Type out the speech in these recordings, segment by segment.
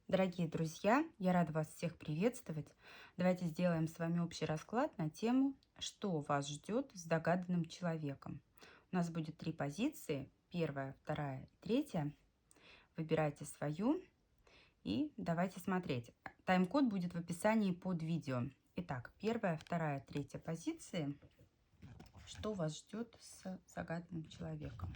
Дорогие друзья, я рада вас всех приветствовать. Давайте сделаем с вами общий расклад на тему, что вас ждет с загаданным человеком. У нас будет 3 позиции. Первая, вторая и третья. Выбирайте свою и давайте смотреть. Тайм-код будет в описании под видео. Итак, первая, вторая, третья позиции. Что вас ждет с загаданным человеком?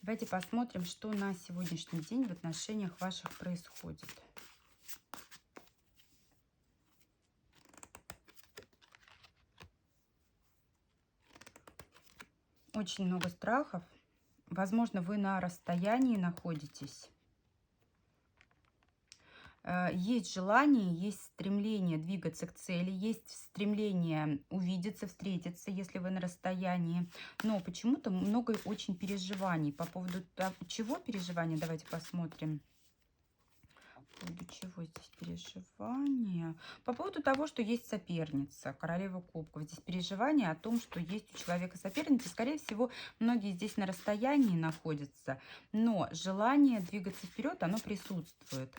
Давайте посмотрим, что на сегодняшний день в отношениях ваших происходит. Очень много страхов. Возможно, вы на расстоянии находитесь. Есть желание, есть стремление двигаться к цели, есть стремление увидеться, встретиться, если вы на расстоянии. Но почему-то много очень переживаний. По поводу чего переживания, давайте посмотрим. По поводу чего здесь переживания? По поводу того, что есть соперница, королева кубков. Здесь переживания о том, что есть у человека соперница. Скорее всего, многие здесь на расстоянии находятся, но желание двигаться вперед, оно присутствует.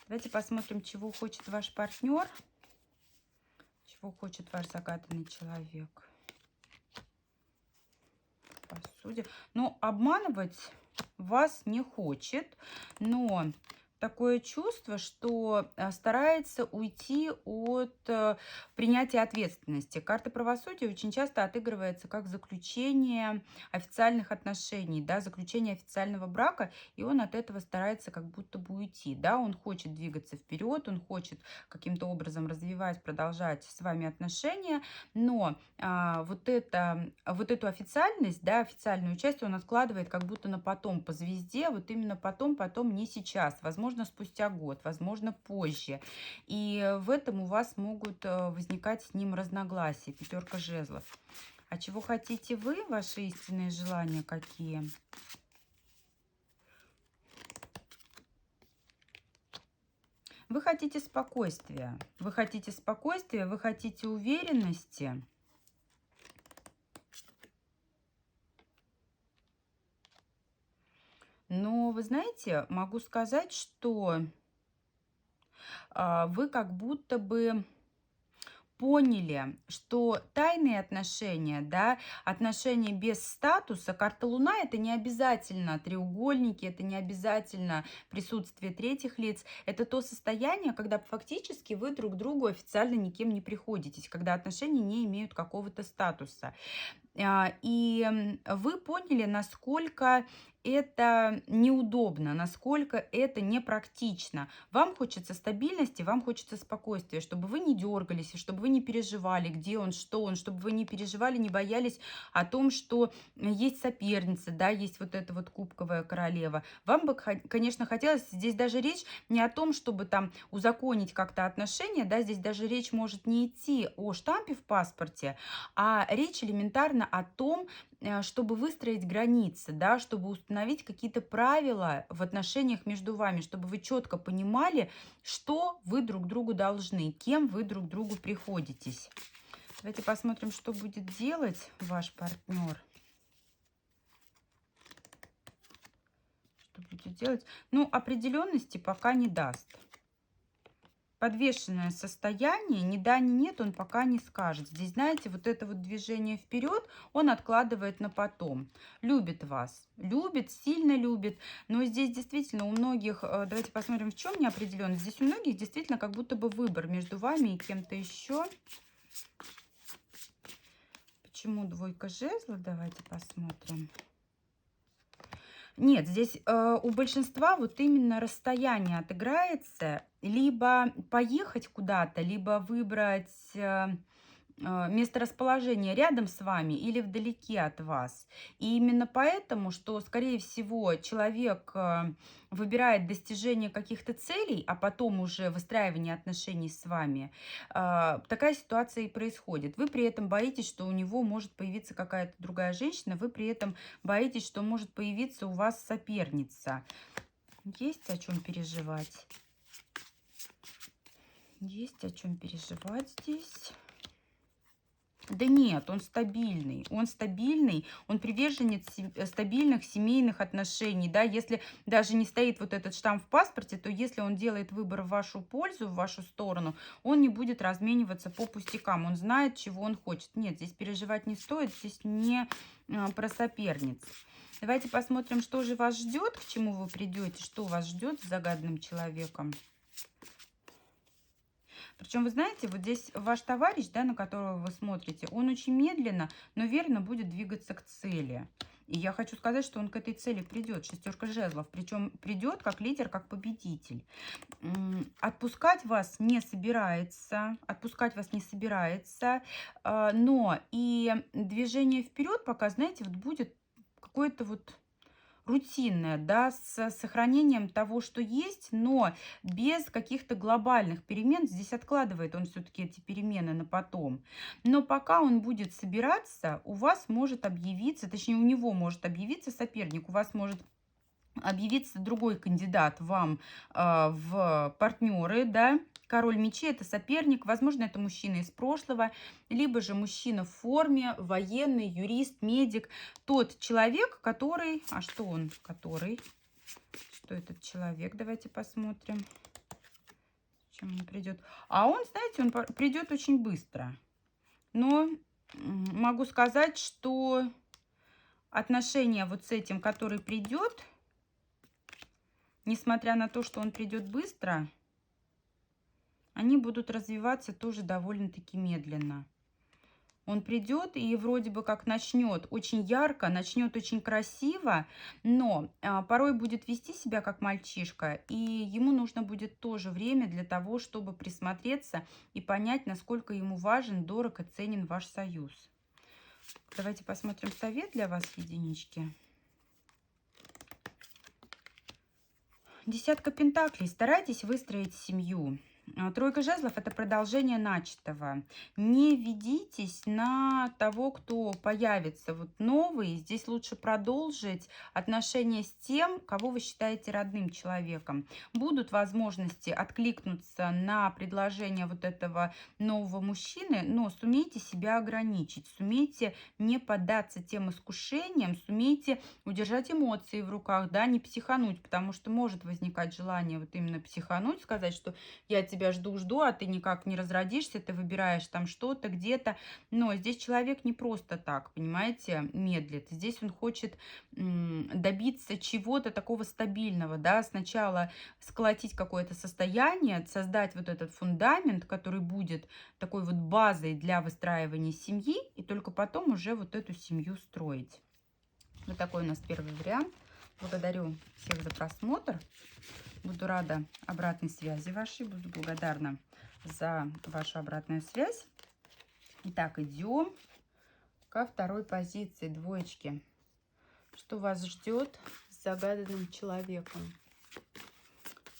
Давайте посмотрим, чего хочет ваш партнер, чего хочет ваш загаданный человек. Посуде. Но обманывать вас не хочет, но такое чувство, что старается уйти от принятия ответственности. Карта правосудия очень часто отыгрывается как заключение официальных отношений, да, заключение официального брака, и он от этого старается как будто бы уйти. Да, он хочет двигаться вперед, он хочет каким-то образом развивать, продолжать с вами отношения, но вот эту официальность, да, официальную часть он откладывает как будто на потом по звезде, вот именно потом, не сейчас, возможно, спустя год, возможно, позже. И в этом у вас могут возникать с ним разногласия. Пятерка жезлов. А чего хотите вы? Ваши истинные желания какие? Вы хотите спокойствия. Вы хотите спокойствия, вы хотите уверенности. Но вы знаете, могу сказать, что вы как будто бы поняли, что тайные отношения, да, отношения без статуса, карта Луна — это не обязательно треугольники, это не обязательно присутствие третьих лиц, это то состояние, когда фактически вы друг другу официально никем не приходитесь, когда отношения не имеют какого-то статуса. И вы поняли, насколько это неудобно, насколько это непрактично. Вам хочется стабильности, вам хочется спокойствия, чтобы вы не дергались, и чтобы вы не переживали, где он, что он, чтобы вы не переживали, не боялись о том, что есть соперница, да, есть вот эта вот кубковая королева. Вам бы, конечно, хотелось, здесь даже речь не о том, чтобы там узаконить как-то отношения, да, здесь даже речь может не идти о штампе в паспорте, а речь элементарно о том, чтобы выстроить границы, да, чтобы установить какие-то правила в отношениях между вами, чтобы вы четко понимали, что вы друг другу должны, кем вы друг другу приходитесь. Давайте посмотрим, что будет делать ваш партнер. Что будет делать? Ну, определенности пока не даст. Подвешенное состояние, ни да, ни нет, он пока не скажет. Здесь, знаете, вот это вот движение вперед он откладывает на потом. Любит вас, любит, сильно любит. Но здесь действительно у многих, давайте посмотрим, в чем неопределенность. Здесь у многих действительно как будто бы выбор между вами и кем-то еще. Почему двойка жезлов? Давайте посмотрим. Нет, здесь у большинства вот именно расстояние отыграется. Либо поехать куда-то, либо выбрать месторасположение рядом с вами или вдалеке от вас. И именно поэтому, что, скорее всего, человек выбирает достижение каких-то целей, а потом уже выстраивание отношений с вами, такая ситуация и происходит. Вы при этом боитесь, что у него может появиться какая-то другая женщина, вы при этом боитесь, что может появиться у вас соперница. Есть о чем переживать. Есть о чем переживать здесь. Да нет, он стабильный, он приверженец стабильных семейных отношений, да, если даже не стоит вот этот штамп в паспорте, то если он делает выбор в вашу пользу, в вашу сторону, он не будет размениваться по пустякам, он знает, чего он хочет. Нет, здесь переживать не стоит, здесь не про соперниц. Давайте посмотрим, что же вас ждет, к чему вы придете, что вас ждет с загаданным человеком. Причем, вы знаете, вот здесь ваш товарищ, да, на которого вы смотрите, он очень медленно, но верно будет двигаться к цели. И я хочу сказать, что он к этой цели придет. Шестерка жезлов. Причем придет как лидер, как победитель. Отпускать вас не собирается. Отпускать вас не собирается. Но и движение вперед пока, знаете, вот будет какое-то вот рутинная, да, с сохранением того, что есть, но без каких-то глобальных перемен. Здесь откладывает он все-таки эти перемены на потом. Но пока он будет собираться, у вас может объявиться, точнее, у него может объявиться соперник, у вас может объявится другой кандидат вам в партнеры, да. Король мечей — это соперник, возможно, это мужчина из прошлого, либо же мужчина в форме, военный, юрист, медик. Тот человек, который... А что он? Который? Что этот человек? Давайте посмотрим. Чем он придет? А он, знаете, он придет очень быстро. Но могу сказать, что отношения вот с этим, который придет, несмотря на то, что он придет быстро, они будут развиваться тоже довольно-таки медленно. Он придет и вроде бы как начнет очень ярко, начнет очень красиво, но порой будет вести себя как мальчишка, и ему нужно будет тоже время для того, чтобы присмотреться и понять, насколько ему важен, дорог и ценен ваш союз. Давайте посмотрим совет для вас, единички. Десятка пентаклей. Старайтесь выстроить семью. Тройка жезлов — это продолжение начатого. Не ведитесь на того, кто появится вот новый. Здесь лучше продолжить отношения с тем, кого вы считаете родным человеком. Будут возможности откликнуться на предложение вот этого нового мужчины, но сумейте себя ограничить, сумейте не поддаться тем искушениям, сумейте удержать эмоции в руках, да, не психануть, потому что может возникать желание вот именно психануть, сказать, что я тебя жду, а ты никак не разродишься, ты выбираешь там что-то где-то. Но здесь человек не просто так, понимаете, медлит. Здесь он хочет добиться чего-то такого стабильного, да, сначала сколотить какое-то состояние, создать вот этот фундамент, который будет такой вот базой для выстраивания семьи, и только потом уже вот эту семью строить. Вот такой у нас первый вариант. Благодарю всех за просмотр. Буду рада обратной связи вашей. Буду благодарна за вашу обратную связь. Итак, идем ко второй позиции. Двоечки. Что вас ждет с загаданным человеком?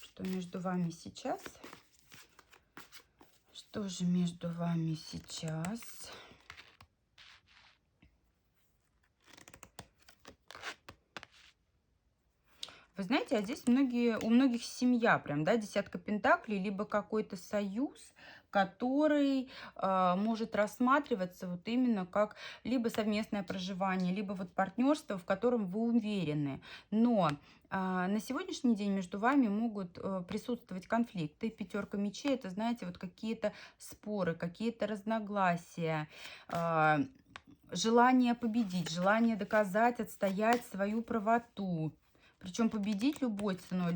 Что между вами сейчас? Что же между вами сейчас? Вы знаете, а здесь у многих семья прям, да, десятка пентаклей, либо какой-то союз, который может рассматриваться вот именно как либо совместное проживание, либо вот партнерство, в котором вы уверены. Но на сегодняшний день между вами могут присутствовать конфликты. Пятерка мечей — это, знаете, вот какие-то споры, какие-то разногласия, желание победить, желание доказать, отстоять свою правоту. Причем победить любой ценой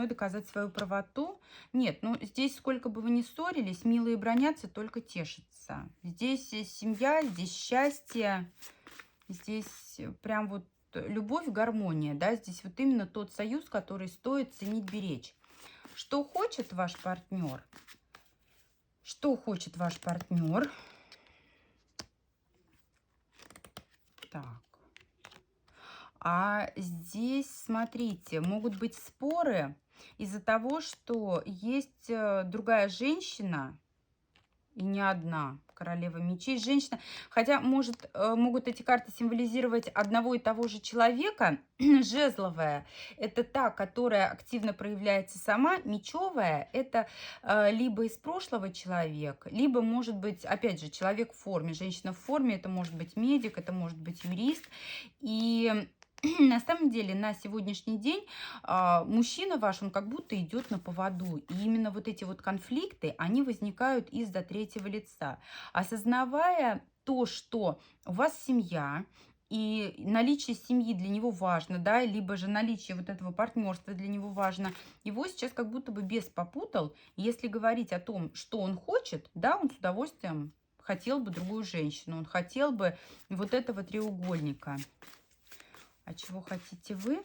доказать свою правоту. Нет, ну здесь сколько бы вы ни ссорились, милые бранятся, только тешатся. Здесь семья, здесь счастье, здесь прям вот любовь, гармония, да, здесь вот именно тот союз, который стоит ценить, беречь. Что хочет ваш партнер? Что хочет ваш партнер? Так. А здесь, смотрите, могут быть споры из-за того, что есть другая женщина, и не одна, королева мечей, женщина. Хотя могут эти карты символизировать одного и того же человека. Жезловая — это та, которая активно проявляется сама. Мечевая — это либо из прошлого человек, либо, может быть, опять же, человек в форме. Женщина в форме — это может быть медик, это может быть юрист. И на самом деле на сегодняшний день мужчина ваш, он как будто идет на поводу. И именно вот эти вот конфликты, они возникают из-за третьего лица. Осознавая то, что у вас семья, и наличие семьи для него важно, да, либо же наличие вот этого партнерства для него важно, его сейчас как будто бы бес попутал. Если говорить о том, что он хочет, да, он с удовольствием хотел бы другую женщину, он хотел бы вот этого треугольника. А чего хотите вы?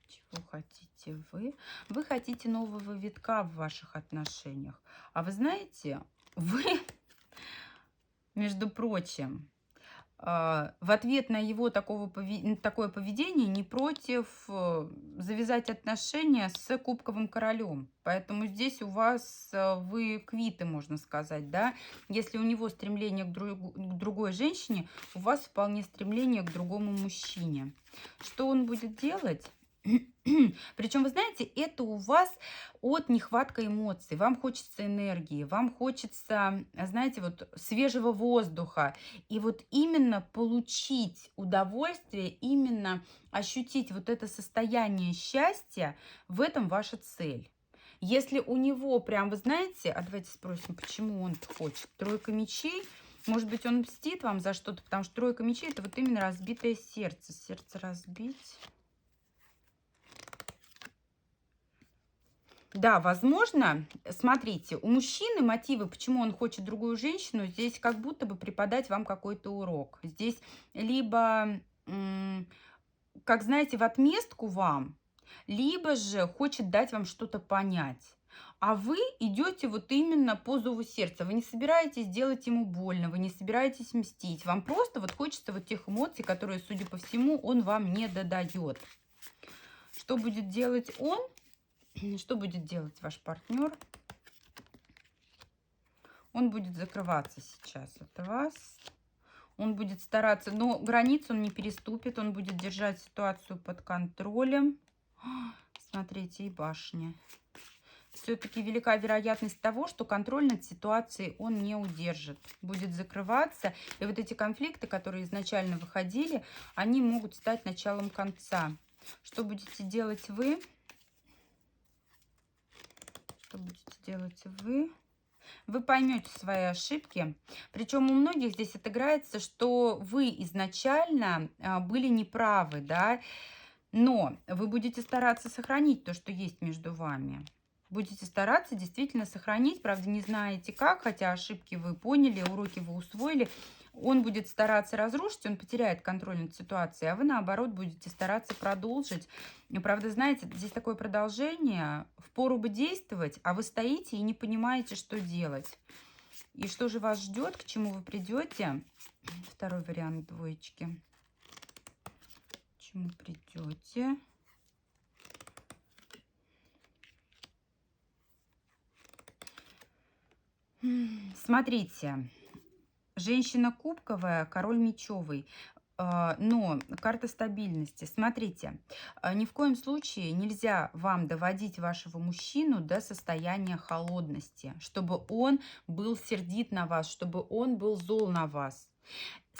Чего хотите вы? Вы хотите нового витка в ваших отношениях. А вы знаете, вы, между прочим, в ответ на его такое поведение не против завязать отношения с кубковым королем. Поэтому здесь у вас вы квиты, можно сказать, да. Если у него стремление к другой женщине, у вас вполне стремление к другому мужчине. Что он будет делать? Причем, вы знаете, это у вас от нехватка эмоций. Вам хочется энергии, вам хочется, знаете, вот свежего воздуха. И вот именно получить удовольствие, именно ощутить вот это состояние счастья, в этом ваша цель. Если у него прям, вы знаете, а давайте спросим, почему он хочет. Тройка мечей. Может быть, он мстит вам за что-то, потому что тройка мечей — это вот именно разбитое сердце. Сердце разбить. Да, возможно, смотрите, у мужчины мотивы, почему он хочет другую женщину, здесь как будто бы преподать вам какой-то урок. Здесь либо, как знаете, в отместку вам, либо же хочет дать вам что-то понять. А вы идете вот именно по зову сердца. Вы не собираетесь делать ему больно, вы не собираетесь мстить. Вам просто вот хочется вот тех эмоций, которые, судя по всему, он вам не додает. Что будет делать он? Что будет делать ваш партнер? Он будет закрываться сейчас от вас. Он будет стараться, но границу он не переступит. Он будет держать ситуацию под контролем. Смотрите, и башня. Все-таки велика вероятность того, что контроль над ситуацией он не удержит. Будет закрываться. И вот эти конфликты, которые изначально выходили, они могут стать началом конца. Что будете делать вы? Что будете делать вы? Вы поймете свои ошибки. Причем у многих здесь отыграется, что вы изначально были неправы, да, но вы будете стараться сохранить то, что есть между вами. Будете стараться действительно сохранить, правда, не знаете как, хотя ошибки вы поняли, уроки вы усвоили. Он будет стараться разрушить, он потеряет контроль над ситуацией, а вы, наоборот, будете стараться продолжить. И, правда, знаете, здесь такое продолжение, впору бы действовать, а вы стоите и не понимаете, что делать. И что же вас ждет, к чему вы придете? Второй вариант двоечки. К чему придете? Смотрите. Женщина кубковая, король мечевый, но карта стабильности. Смотрите, ни в коем случае нельзя вам доводить вашего мужчину до состояния холодности, чтобы он был сердит на вас, чтобы он был зол на вас.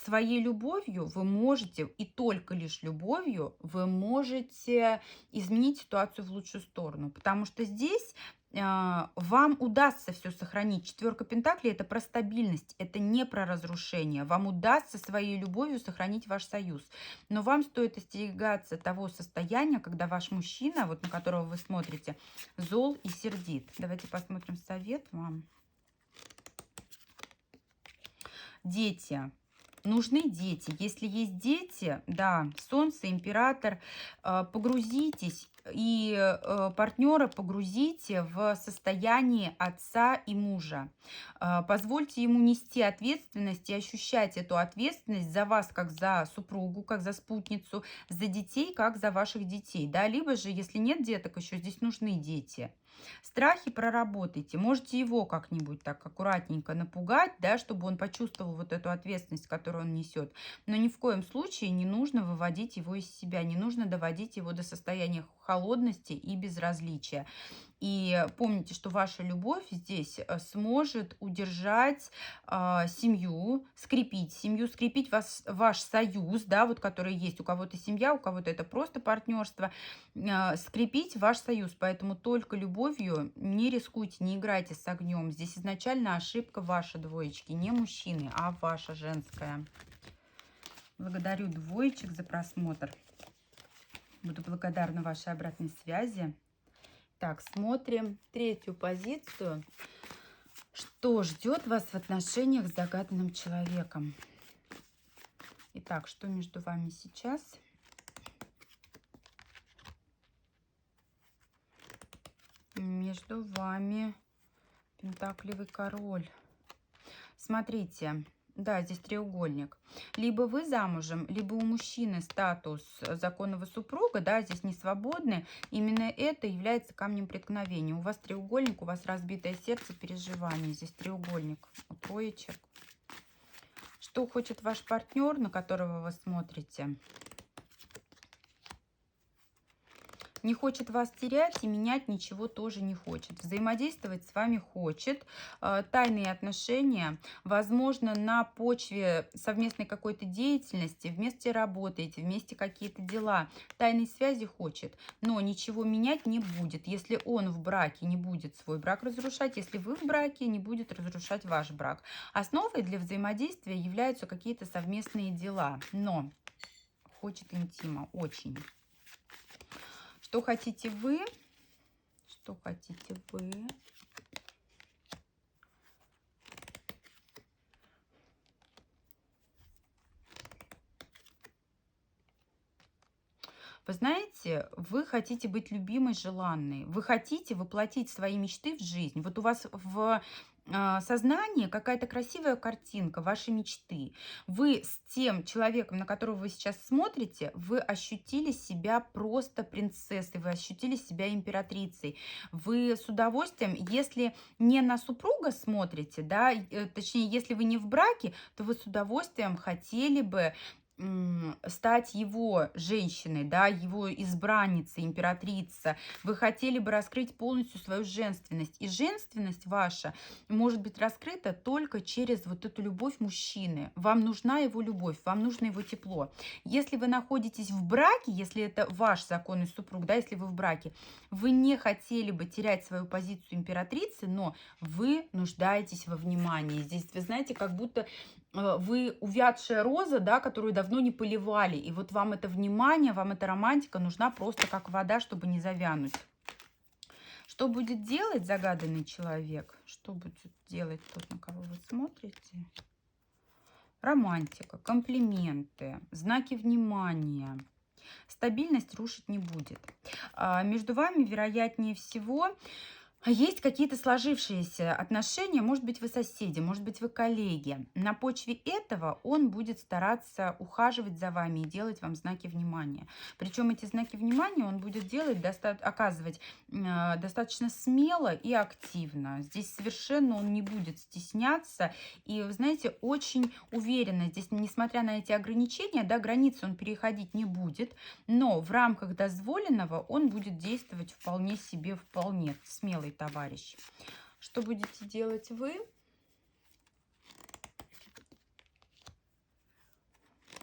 Своей любовью вы можете, и только лишь любовью, вы можете изменить ситуацию в лучшую сторону. Потому что здесь вам удастся все сохранить. Четверка пентаклей — это про стабильность, это не про разрушение. Вам удастся своей любовью сохранить ваш союз. Но вам стоит остерегаться того состояния, когда ваш мужчина, вот на которого вы смотрите, зол и сердит. Давайте посмотрим совет вам. Дети. Нужны дети. Если есть дети, да, Солнце, Император, погрузитесь и партнера погрузите в состояние отца и мужа. Позвольте ему нести ответственность и ощущать эту ответственность за вас, как за супругу, как за спутницу, за детей, как за ваших детей. Да? Либо же, если нет деток, еще здесь нужны дети. Страхи проработайте. Можете его как-нибудь так аккуратненько напугать, да, чтобы он почувствовал вот эту ответственность, которую он несет. Но ни в коем случае не нужно выводить его из себя, не нужно доводить его до состояния холодности и безразличия. И помните, что ваша любовь здесь сможет удержать семью, скрепить ваш союз, да, вот который есть. У кого-то семья, у кого-то это просто партнерство. Скрепить ваш союз. Поэтому только любовью не рискуйте, не играйте с огнем. Здесь изначально ошибка ваша, двоечки, не мужчины, а ваша женская. Благодарю двоечек за просмотр. Буду благодарна вашей обратной связи. Так, смотрим третью позицию. Что ждет вас в отношениях с загаданным человеком? Итак, что между вами сейчас? Между вами пентаклевый король. Смотрите. Да, здесь треугольник. Либо вы замужем, либо у мужчины статус законного супруга, да, здесь не свободны. Именно это является камнем преткновения. У вас треугольник, у вас разбитое сердце, переживание. Здесь треугольник у троечек. Что хочет ваш партнер, на которого вы смотрите? Не хочет вас терять и менять ничего тоже не хочет. Взаимодействовать с вами хочет. Тайные отношения, возможно, на почве совместной какой-то деятельности, вместе работаете, вместе какие-то дела. Тайной связи хочет, но ничего менять не будет. Если он в браке, не будет свой брак разрушать. Если вы в браке, не будет разрушать ваш брак. Основой для взаимодействия являются какие-то совместные дела. Но хочет интима, очень. Что хотите вы? Что хотите вы? Вы знаете, вы хотите быть любимой, желанной. Вы хотите воплотить свои мечты в жизнь. Вот у вас в сознании какая-то красивая картинка вашей мечты. Вы с тем человеком, на которого вы сейчас смотрите, вы ощутили себя просто принцессой, вы ощутили себя императрицей. Вы с удовольствием, если не на супруга смотрите, да, точнее, если вы не в браке, то вы с удовольствием хотели бы стать его женщиной, да, его избранницей, императрица. Вы хотели бы раскрыть полностью свою женственность. И женственность ваша может быть раскрыта только через вот эту любовь мужчины. Вам нужна его любовь, вам нужно его тепло. Если вы находитесь в браке, если это ваш законный супруг, да, если вы в браке, вы не хотели бы терять свою позицию императрицы, но вы нуждаетесь во внимании. Здесь, вы знаете, как будто вы увядшая роза, да, которую давно не поливали. И вот вам это внимание, вам эта романтика нужна просто как вода, чтобы не завянуть. Что будет делать загаданный человек? Что будет делать тот, на кого вы смотрите? Романтика, комплименты, знаки внимания. Стабильность рушить не будет. Между вами, вероятнее всего, есть какие-то сложившиеся отношения, может быть, вы соседи, может быть, вы коллеги. На почве этого он будет стараться ухаживать за вами и делать вам знаки внимания. Причем эти знаки внимания он будет делать, оказывать достаточно смело и активно. Здесь совершенно он не будет стесняться. И, вы знаете, очень уверенно. Здесь, несмотря на эти ограничения, да, границы он переходить не будет. Но в рамках дозволенного он будет действовать вполне себе, вполне смелый товарищ. Что будете делать вы?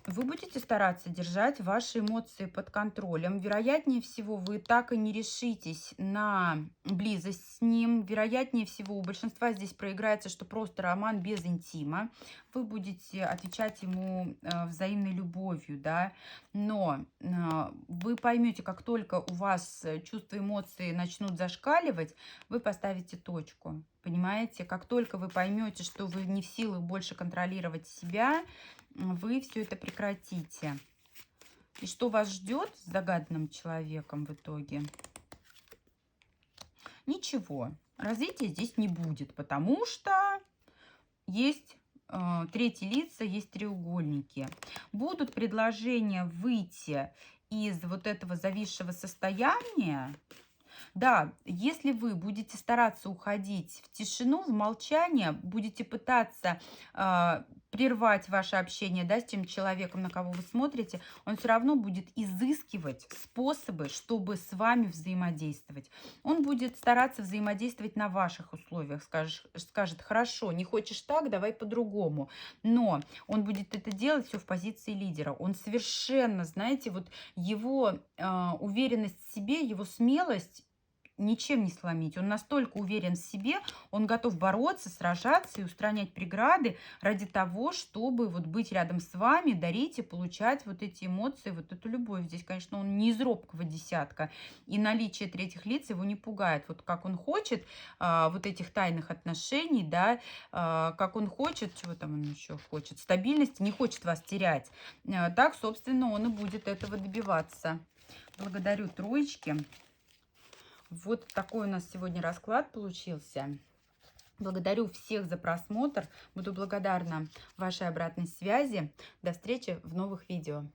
Вы будете стараться держать ваши эмоции под контролем. Вероятнее всего, вы так и не решитесь на близость с ним. Вероятнее всего, у большинства здесь проиграется, что просто роман без интима. Вы будете отвечать ему взаимной любовью, да. Но вы поймете, как только у вас чувства, эмоции начнут зашкаливать, вы поставите точку. Понимаете? Как только вы поймете, что вы не в силах больше контролировать себя, вы все это прекратите. И что вас ждет с загаданным человеком в итоге? Ничего. Развития здесь не будет, потому что есть третьи лица, есть треугольники. Будут предложения выйти из вот этого зависшего состояния, Да, если вы будете стараться уходить в тишину, в молчание, будете пытаться прервать ваше общение, да, с тем человеком, на кого вы смотрите, он все равно будет изыскивать способы, чтобы с вами взаимодействовать. Он будет стараться взаимодействовать на ваших условиях, скажет, хорошо, не хочешь так, давай по-другому. Но он будет это делать все в позиции лидера. Он совершенно, знаете, вот его уверенность в себе, его смелость ничем не сломить. Он настолько уверен в себе, он готов бороться, сражаться и устранять преграды ради того, чтобы вот быть рядом с вами, дарить и получать вот эти эмоции, вот эту любовь. Здесь, конечно, он не из робкого десятка, и наличие третьих лиц его не пугает. Вот как он хочет вот этих тайных отношений, да, как он хочет, чего там он еще хочет, стабильности, не хочет вас терять. Так, собственно, он и будет этого добиваться. Благодарю троечки. Вот такой у нас сегодня расклад получился. Благодарю всех за просмотр. Буду благодарна вашей обратной связи. До встречи в новых видео.